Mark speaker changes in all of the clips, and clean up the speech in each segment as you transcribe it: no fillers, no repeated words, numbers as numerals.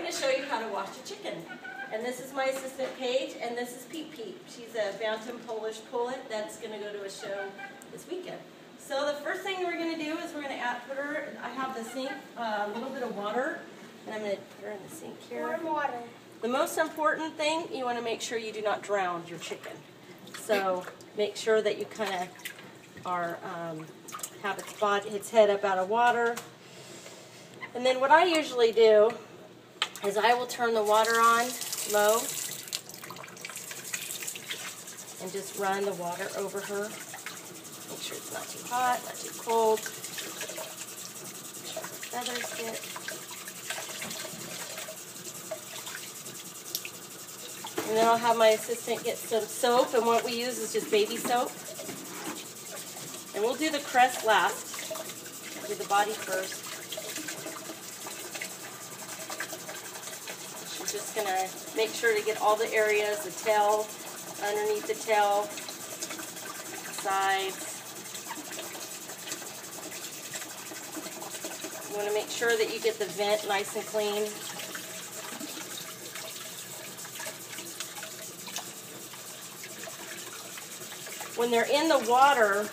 Speaker 1: going to show you how to wash a chicken. And this is my assistant Paige, and this is Peep Peep. She's a bantam Polish pullet that's going to go to a show this weekend. So the first thing we're going to do is we're going to put her, I have the sink, a little bit of water, and I'm going to put her in the sink here.
Speaker 2: Warm water.
Speaker 1: The most important thing, you want to make sure you do not drown your chicken. So make sure that you kind of are, have its head up out of water. And then what I usually do is I will turn the water on low and just run the water over her. Make sure it's not too hot, not too cold. Make sure the feathers get. And then I'll have my assistant get some soap, and what we use is just baby soap. And we'll do the crest last. Do the body first. Just going to make sure to get all the areas, the tail, underneath the tail, sides. You want to make sure that you get the vent nice and clean. When they're in the water,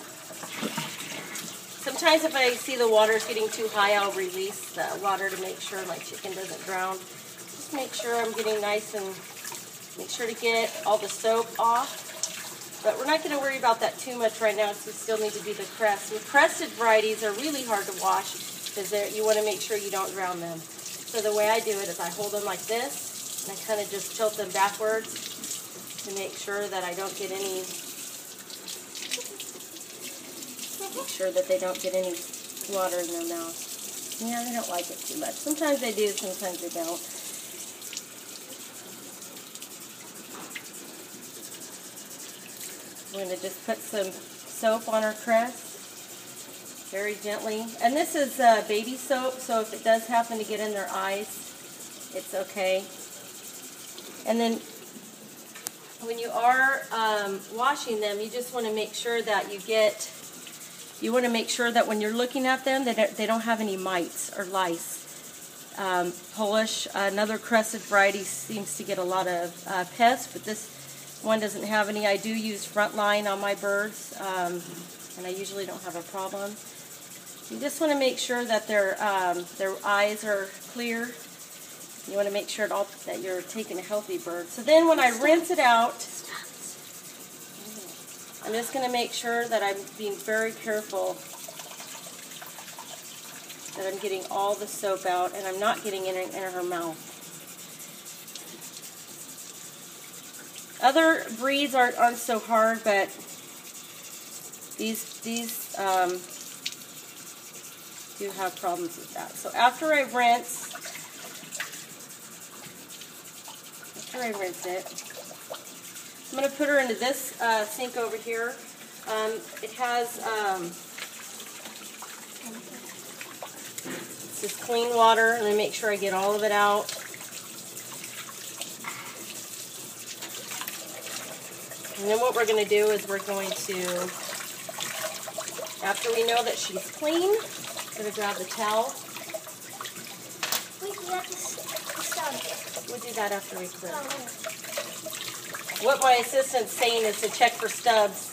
Speaker 1: sometimes if I see the water's getting too high, I'll release the water to make sure my chicken doesn't drown. Make sure I'm getting nice and make sure to get all the soap off. But we're not going to worry about that too much right now because we still need to do the crest. And crested varieties are really hard to wash because you want to make sure you don't drown them. So the way I do it is I hold them like this and I kind of just tilt them backwards to make sure that I don't get any, make sure that they don't get any water in their mouth. Yeah, they don't like it too much. Sometimes they do, sometimes they don't. I'm going to just put some soap on her crest, very gently. And this is baby soap, so if it does happen to get in their eyes, it's okay. And then when you are washing them, you just want to make sure that you want to make sure that when you're looking at them, that they don't have any mites or lice. Polish, another crested variety, seems to get a lot of pests, but this one doesn't have any. I do use Frontline on my birds, and I usually don't have a problem. You just want to make sure that their eyes are clear. You want to make sure that you're taking a healthy bird. So then when I rinse it out, I'm just going to make sure that I'm being very careful that I'm getting all the soap out and I'm not getting it in her mouth. Other breeds aren't so hard, but these do have problems with that. So after I rinse it, I'm going to put her into this sink over here. It has it's just clean water, and I make sure I get all of it out. And then what we're going to do is we're going to, after we know that she's clean, we're going to grab the towel.
Speaker 2: Wait, you have to stub.
Speaker 1: We'll do that after we clean. What my assistant's saying is to check for stubs.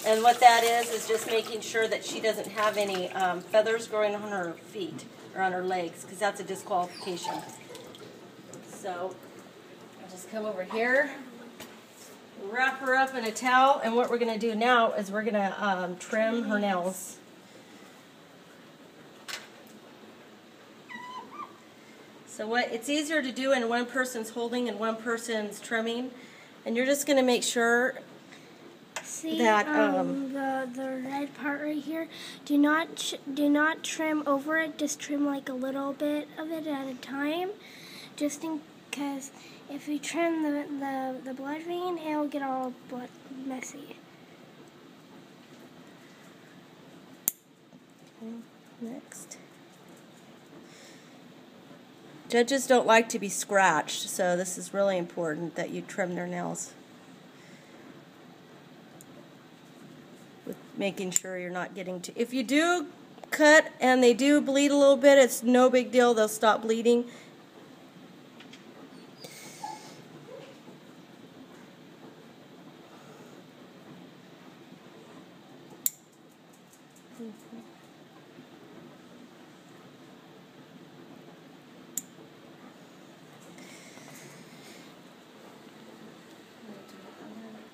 Speaker 1: And what that is just making sure that she doesn't have any feathers growing on her feet or on her legs, because that's a disqualification. So I'll just come over here. Wrap her up in a towel, and what we're going to do now is we're going to trim her nails. So it's easier to do when one person's holding and one person's trimming, and you're just going to make sure that
Speaker 2: the red part right here, do not trim over it. Just trim like a little bit of it at a time, just because if you trim the blood vein, it'll get all messy.
Speaker 1: Next. Judges don't like to be scratched, so this is really important that you trim their nails. With making sure you're not getting to... If you do cut and they do bleed a little bit, it's no big deal. They'll stop bleeding.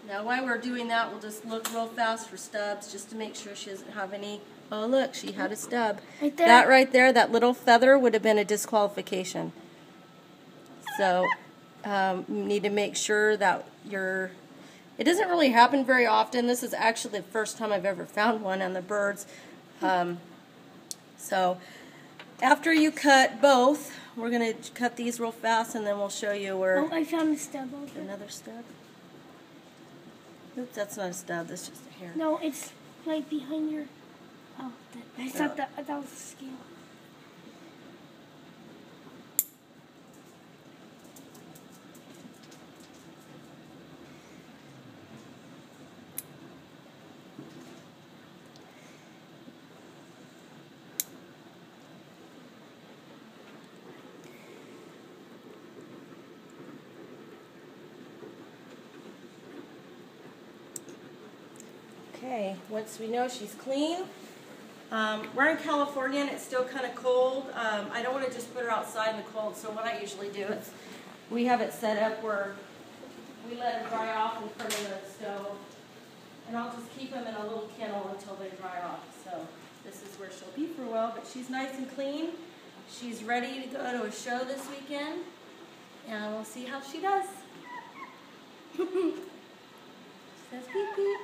Speaker 1: Now while we're doing that, we'll just look real fast for stubs just to make sure she doesn't have any. Oh look, she had a stub.
Speaker 2: Right there.
Speaker 1: That right there, that little feather would have been a disqualification. So you need to make sure that it doesn't really happen very often. This is actually the first time I've ever found one on the birds. So after you cut both, we're going to cut these real fast and then we'll show you where...
Speaker 2: Oh, I found a stub over.
Speaker 1: Another stub? Oops, that's not a stub, that's just a hair.
Speaker 2: No, it's right behind your... Oh, I thought that was a scale.
Speaker 1: Okay, once we know she's clean, we're in California and it's still kind of cold. I don't want to just put her outside in the cold, so what I usually do is we have it set up where we let them dry off in front of the stove, and I'll just keep them in a little kennel until they dry off. So this is where she'll be for a while, but she's nice and clean. She's ready to go to a show this weekend, and we'll see how she does. She says beep beep.